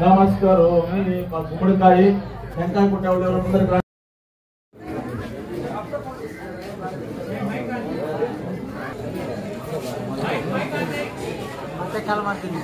నమస్కారం గుమ్మడికాయ వెంకాయ పుట్ట కాల మారుతుంది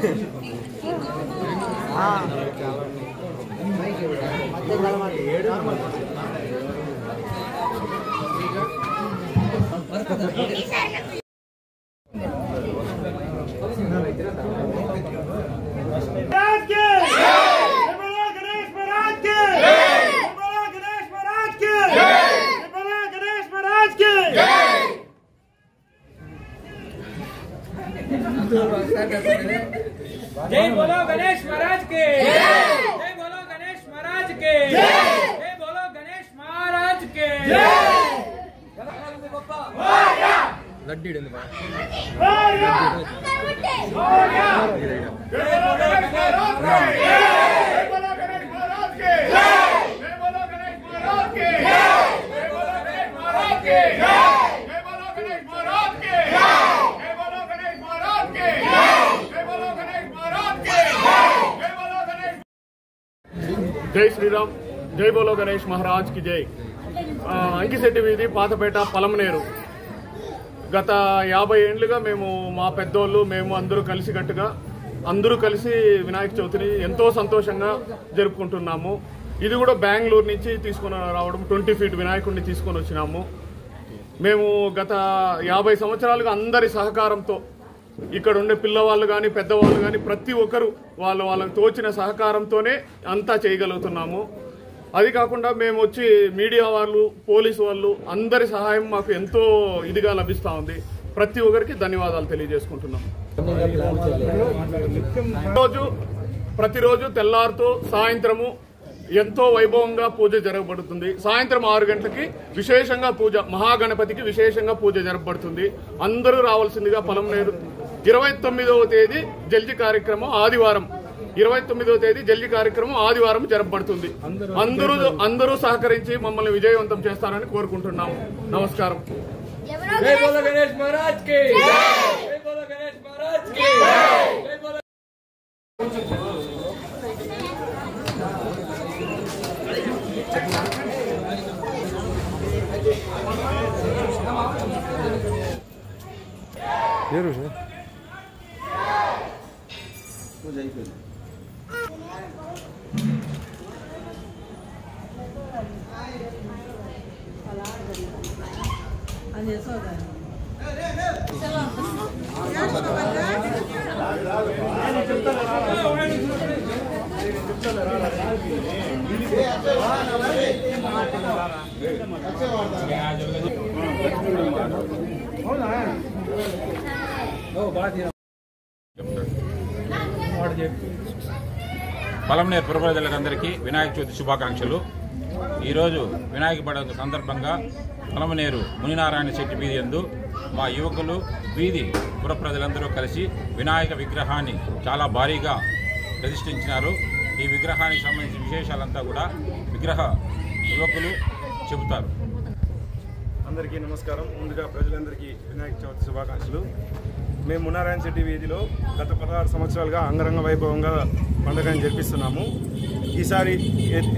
जय बोलो गणेश महाराज के, जय बोलो गणेश महाराज के, जय बोलो गणेश महाराज के। लड्डी జై శ్రీరామ్, జై బోలో గణేష్ మహారాజ్ కి జై. అంకిశెట్టి వీధి, పాతపేట, పలమనేరు. గత 50 ఏళ్లుగా మేము, మా పెద్దోళ్ళు, మేము అందరూ కలిసి వినాయక చవితిని ఎంతో సంతోషంగా జరుపుకుంటున్నాము. ఇది కూడా బెంగళూరు నుంచి తీసుకుని రావడం, 20 ఫీట్ వినాయకుడిని తీసుకొని వచ్చినాము. మేము గత 50 సంవత్సరాలుగా అందరి సహకారంతో, ఇక్కడ ఉండే పిల్లవాళ్ళు కానీ పెద్దవాళ్ళు కానీ ప్రతి ఒక్కరు వాళ్ళకు తోచిన సహకారంతోనే అంతా చేయగలుగుతున్నాము. అది కాకుండా మేము వచ్చి మీడియా వాళ్ళు, పోలీసు వాళ్ళు అందరి సహాయం మాకు ఎంతో ఇదిగా లభిస్తూ ఉంది. ప్రతి ఒక్కరికి ధన్యవాదాలు తెలియజేసుకుంటున్నాం. ప్రతిరోజు తెల్లారుతో సాయంత్రము ఎంతో వైభవంగా పూజ జరగబడుతుంది. సాయంత్రం 6 గంటలకి విశేషంగా పూజ, మహాగణపతికి విశేషంగా పూజ జరగబడుతుంది. అందరూ రావాల్సిందిగా పలమనేరు. 29వ తేదీ జల్జీ కార్యక్రమం ఆదివారం, 29వ తేదీ జల్జీ కార్యక్రమం ఆదివారం జరగబడుతుంది. అందరూ సహకరించి మమ్మల్ని విజయవంతం చేస్తారని కోరుకుంటున్నాము. నమస్కారం. जय बोलो गणेश महाराज के, जय बोलो गणेश महाराज के, जय बोलो। పలమనేరు పుర ప్రజలందరికీ వినాయక చవితి శుభాకాంక్షలు. ఈరోజు వినాయక పండుగ సందర్భంగా పలమనేరు మునినారాయణ శెట్టి వీధి యందు మా యువకులు, వీధి పుర ప్రజలందరూ కలిసి వినాయక విగ్రహాన్ని చాలా భారీగా ప్రతిష్ఠించినారు. ఈ విగ్రహానికి సంబంధించిన విశేషాలంతా కూడా విగ్రహ యువకులు చెబుతారు. అందరికీ నమస్కారం. ముందుగా ప్రజలందరికీ వినాయక చవితి శుభాకాంక్షలు. మేము మునినారాయణ శెట్టి వీధిలో గత 16 సంవత్సరాలుగా అంగరంగ వైభవంగా పండుగను జరిపిస్తున్నాము. ఈసారి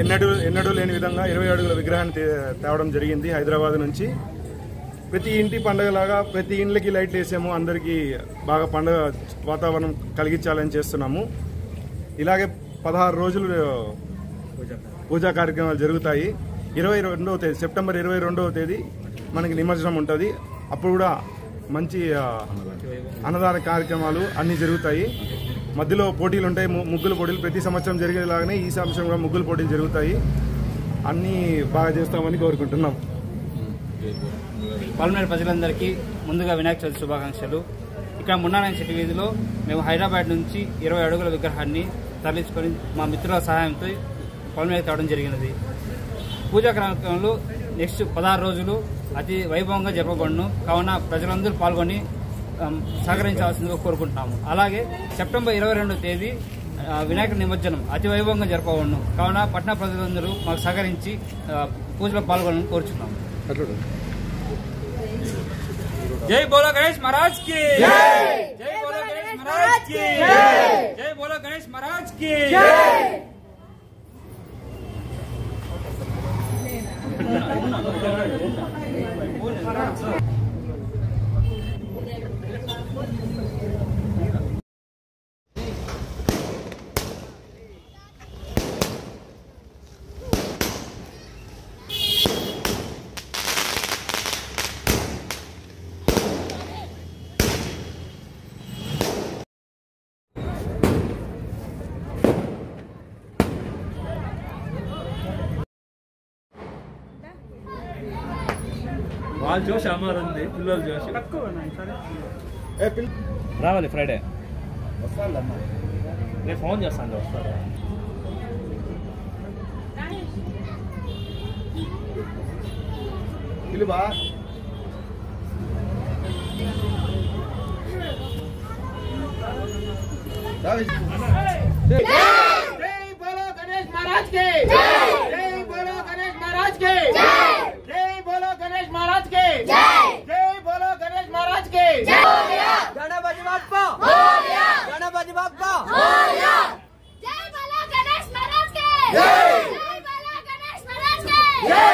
ఎన్నడూ లేని విధంగా 20 అడుగుల విగ్రహాన్ని తేవడం జరిగింది హైదరాబాద్ నుంచి. ప్రతి ఇంటి పండుగలాగా ప్రతి ఇండ్లకి లైట్లు వేసాము. అందరికీ బాగా పండుగ వాతావరణం కలిగించాలని చేస్తున్నాము. ఇలాగే 16 రోజులు పూజా కార్యక్రమాలు జరుగుతాయి. 22వ తేదీ, సెప్టెంబర్ 22వ తేదీ మనకి నిమజ్జనం ఉంటుంది. అప్పుడు కూడా మంచి అన్నదాన కార్యక్రమాలు అన్నీ జరుగుతాయి. మధ్యలో పోటీలు ఉంటాయి, ముగ్గుల పోటీలు. ప్రతి సంవత్సరం జరిగేలాగానే ఈ సంవత్సరం కూడా ముగ్గుల పోటీలు జరుగుతాయి. అన్నీ బాగా చేస్తామని కోరుకుంటున్నాం. పలమనేరు ప్రజలందరికీ ముందుగా వినాయక చవితి శుభాకాంక్షలు. ఇక్కడ మున్నారాయణ శెట్టి వీధిలో మేము హైదరాబాద్ నుంచి 20 అడుగుల విగ్రహాన్ని తరలించుకొని మా మిత్రుల సహాయంతో పొలంలోకి తేవడం జరిగినది. పూజా కార్యక్రమంలో నెక్స్ట్ 16 రోజులు అతి వైభవంగా జరపబడును. కావున ప్రజలందరూ పాల్గొని సహకరించాల్సిందిగా కోరుకుంటున్నాము. అలాగే సెప్టెంబర్ 22వ తేదీ వినాయక నిమజ్జనం అతి వైభవంగా జరపబడును. కావున పట్టణ ప్రజలందరూ మాకు సహకరించి పూజలో పాల్గొనాలని కోరుచున్నాము. జై బోలో గణేష్ మహారాజ్ కి జై బోలో గణేష్ మహారాజ్ కి జై బోలో గణేష్ మహారాజ్ కి వాళ్ళు చూసి అమ్మారండి పిల్లలు చూసి రావాలి ఫ్రైడే వస్తాను. నేను ఫోన్ చేస్తాను వస్తాను. పిలువా जय बोलो गणेश महाराज के जय बोलो गणेश महाराज के जय बोलो गणेश महाराज के जय बोलो गणेश महाराज के गणपति बाप्पा गणपति बाप्पा जय बोलो गणेश महाराज के जय बोलो गणेश महाराज के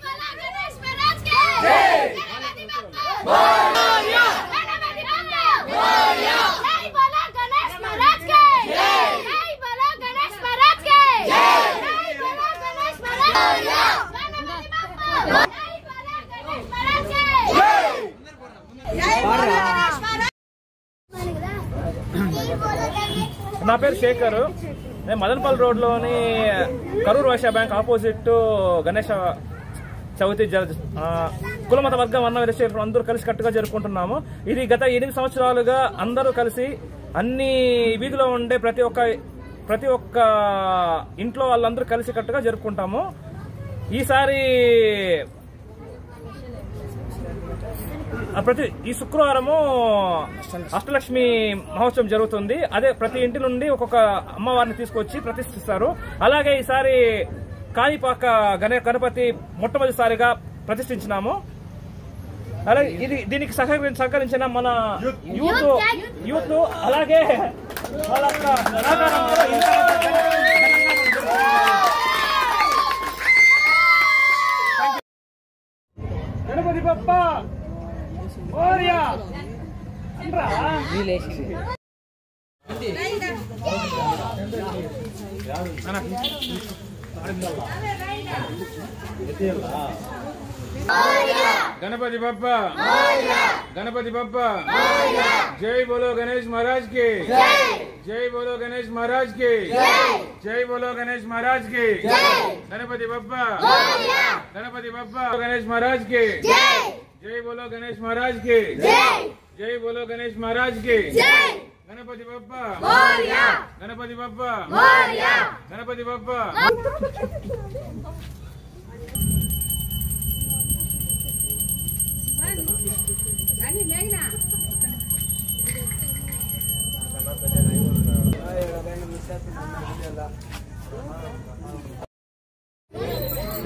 जय बोलो गणेश महाराज के गणपति बाप्पा गणपति बाप्पा जय बोलो गणेश महाराज के जय बोलो गणेश महाराज के जय बोलो गणेश महाराज गणपति बाप्पा जय बोलो गणेश महाराज के जय बोलो गणेश महाराज నా పేరు శేఖర్. నేను మదనపల్లి రోడ్లోని కరూర్ వైశ్య బ్యాంక్ ఆపోజిట్ గణేష చవితి కులమత వర్గం అన్న విషయాలు అందరూ కలిసి కట్టుగా జరుపుకుంటున్నాము. ఇది గత 8 సంవత్సరాలుగా అందరూ కలిసి అన్ని వీధిలో ఉండే ప్రతి ఒక్క ఇంట్లో వాళ్ళందరూ కలిసి కట్టుగా జరుపుకుంటాము. ఈసారి ఈ శుక్రవారము అష్టలక్ష్మి మహోత్సవం జరుగుతుంది. అదే ప్రతి ఇంటి నుండి ఒక్కొక్క అమ్మవారిని తీసుకొచ్చి ప్రతిష్ఠిస్తారు. అలాగే ఈసారి కాణిపాక గణపతి మొట్టమొదటిసారిగా ప్రతిష్ఠించినాము. అలాగే దీనికి సహకరించిన మన యూత్ అలాగే వాళ్ళ గణపతి బప్ప ఓరియా गणपति बप्पा गणपति बप्पा जय बोलो गणेश महाराज के जय बोलो गणेश महाराज के जय बोलो गणेश महाराज के गणपति बप्पा गणेश महाराज के जय बोलो गणेश महाराज के जय बोलो गणेश महाराज के गणपति बप्पा गणपति बप्पा गणपति बप्पा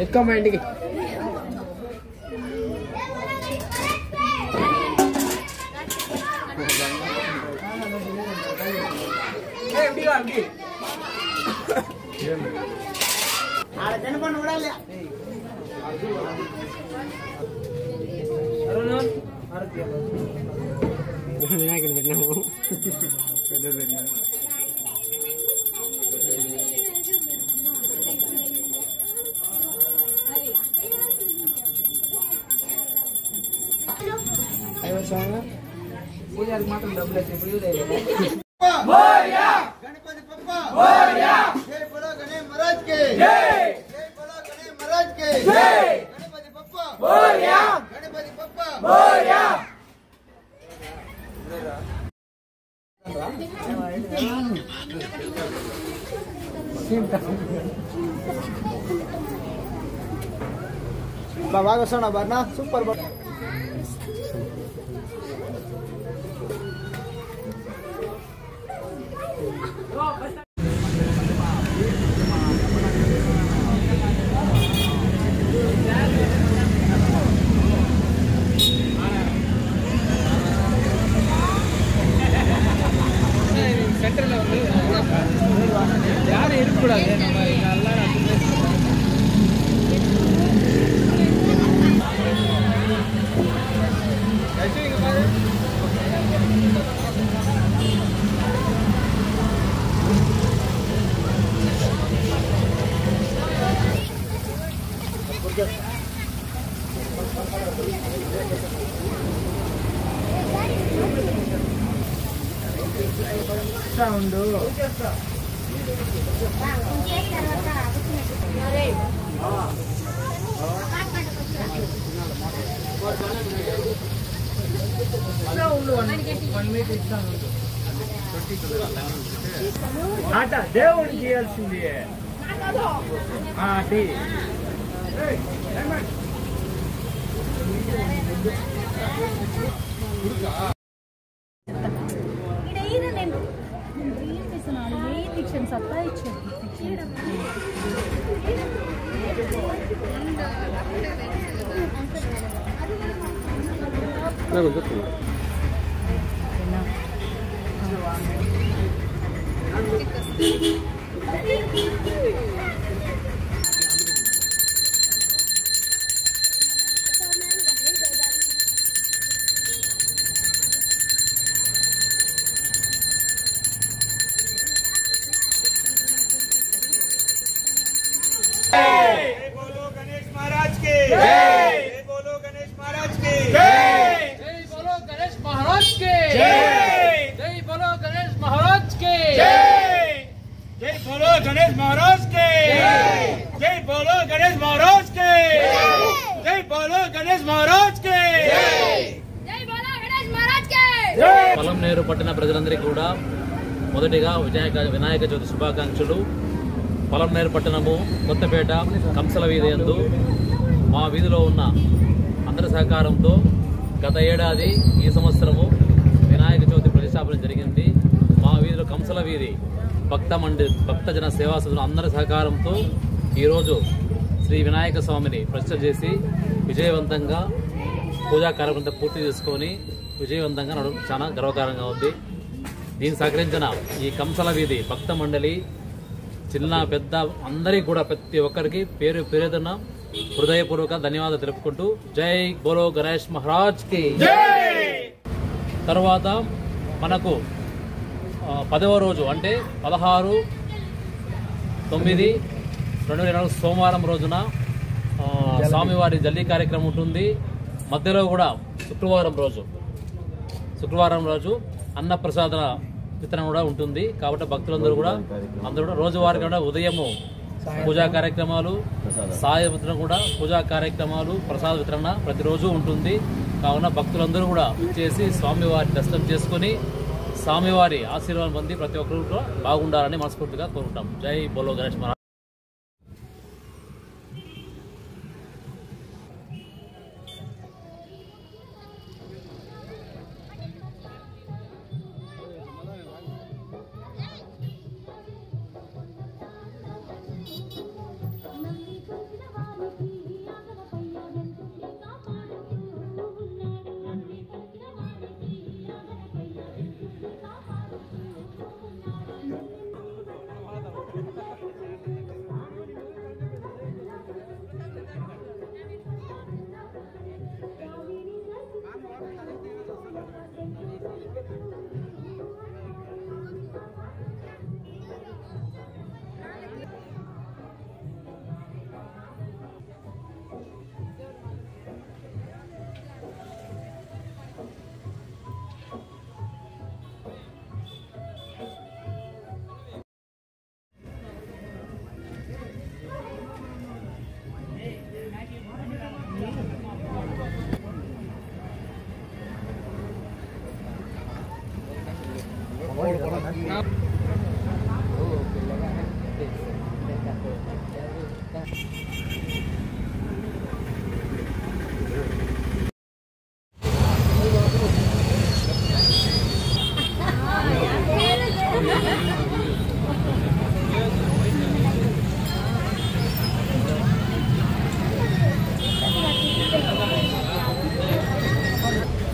ఎక్కమ్మ ఇంటికి వినాయకుని పెట్టినాము. పూజకి మాత్రం డబ్బులు అయితే గణపతి పప్ప జై బోలో గణేష్ మహారాజ్ కే జై బోలో గణేష్ మహారాజ్ కే జై గణపతి పప్ప గణపతి పప్ప బాగా వస్తున్నా బర్నా సూపర్ ఆట దేవుడికి చేయాల్సింది సత్తా ఇచ్చాడు పలంనేరు పట్టణ ప్రజలందరికీ కూడా మొదటిగా వినాయక చవితి శుభాకాంక్షలు. పలంనేరు పట్టణము కొత్తపేట కంసల వీధి యందు మా వీధిలో ఉన్న అందరి సహకారంతో గత ఏడాది ఈ సంవత్సరము వినాయక చవితి ప్రతిష్టాపన జరిగింది. మా వీధిలో కంసల వీధి భక్తజన సేవా సభ్యులు అందరి సహకారంతో ఈరోజు శ్రీ వినాయక స్వామిని ప్రతిష్ఠ చేసి విజయవంతంగా పూజా కార్యక్రమం పూర్తి చేసుకొని విజయవంతంగా నడవడం చాలా గర్వకారంగా ఉంది. దీనికి సహకరించిన ఈ కంసల వీధి భక్త మండలి చిన్న పెద్ద అందరికీ కూడా ప్రతి ఒక్కరికి పేరు పేరున హృదయపూర్వక ధన్యవాదాలు తెలుపుకుంటూ జై బోలో గణేష్ మహారాజ్ కి. తర్వాత మనకు 10వ రోజు అంటే 16/9/2024 సోమవారం రోజున స్వామివారి జల్లి కార్యక్రమం ఉంటుంది. మధ్యలో కూడా శుక్రవారం రోజు అన్నప్రసాద వితరణ కూడా ఉంటుంది. కాబట్టి భక్తులందరూ కూడా రోజువారీ కూడా ఉదయము పూజా కార్యక్రమాలు, సాయంత్రం కూడా పూజా కార్యక్రమాలు, ప్రసాద వితరణ ప్రతిరోజు ఉంటుంది. కావున భక్తులందరూ కూడా చేసి స్వామివారి దర్శనం చేసుకుని స్వామివారి ఆశీర్వాదం పొంది ప్రతి ఒక్కరు కూడా బాగుండాలని మనస్ఫూర్తిగా కోరుకుంటాం. జై బోలో గణేష్ మహారాజ్.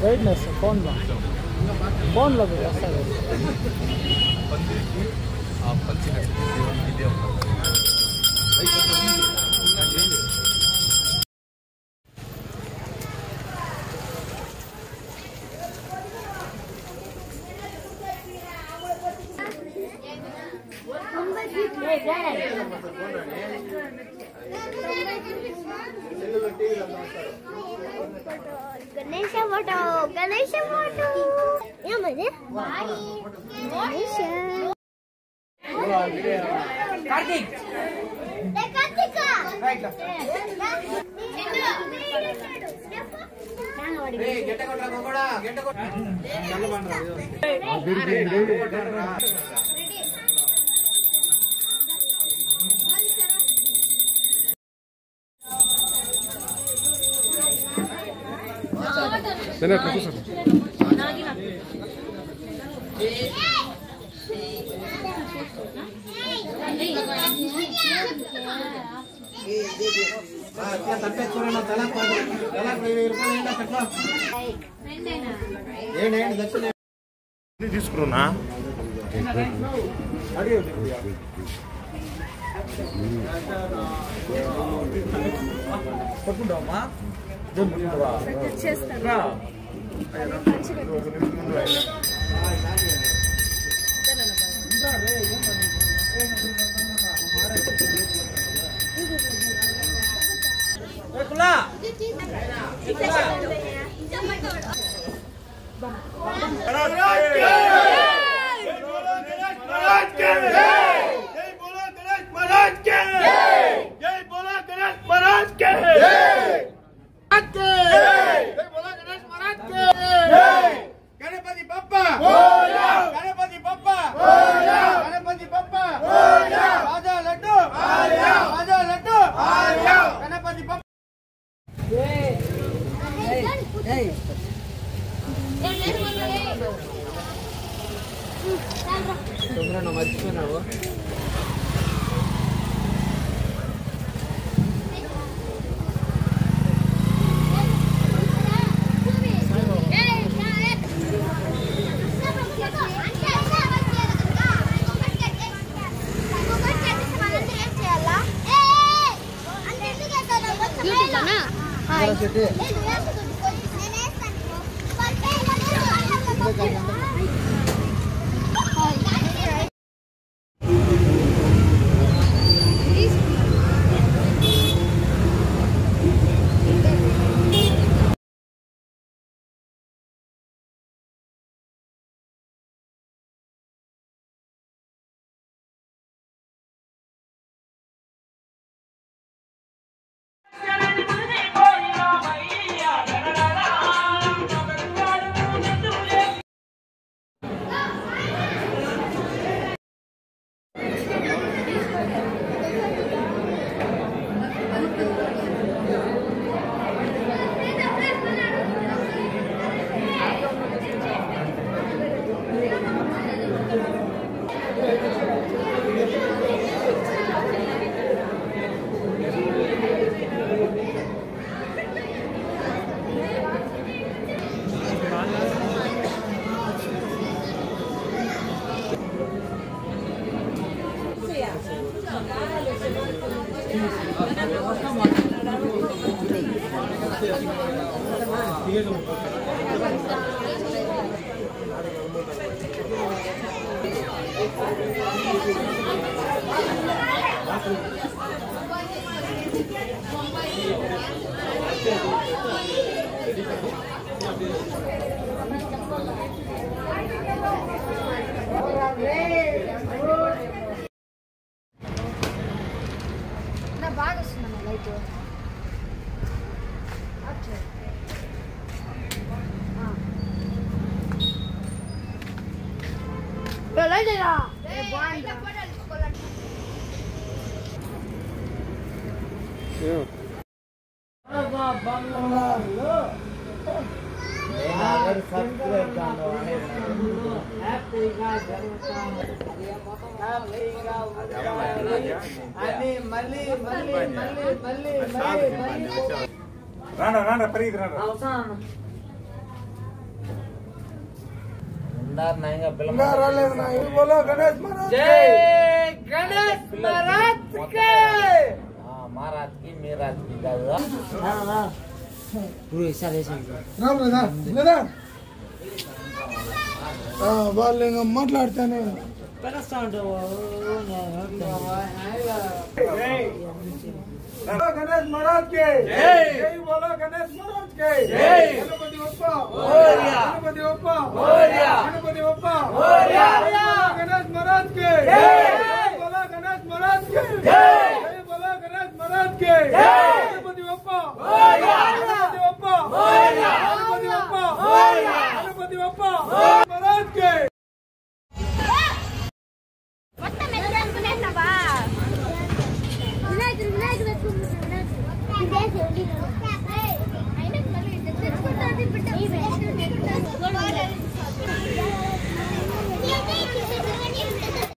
వెయిట్నెస్ ఫోన్లో వస్తుంది. गणेश फोटो ఏమది గణేష్ కార్తిక్ తీసుకున్నా పట్టుకుంటావమ్మా गणपति बप्पा गणपति बप्पा गणपति बप्पा राजा लड्डू गणपति बप्पा మర్చిపోయినావు రానా పరిగెత్తి రానా बोलो गणेश महाराज जय गणेश महाराज के महाराज की मेरा వాళ్ళు ఇంకా మాట్లాడతానే गणेश महाराज के जय बोलो गणेश महाराज के जय गणपति बप्पा मोरया गणपति बप्पा मोरया गणपति बप्पा मोरया गणेश महाराज के जय बोलो गणेश महाराज के जय बोलो गणेश महाराज के जय गणपति बप्पा मोरया गणपति बप्पा मोरया गणपति बप्पा मोरया गणपति बप्पा महाराज के विनायक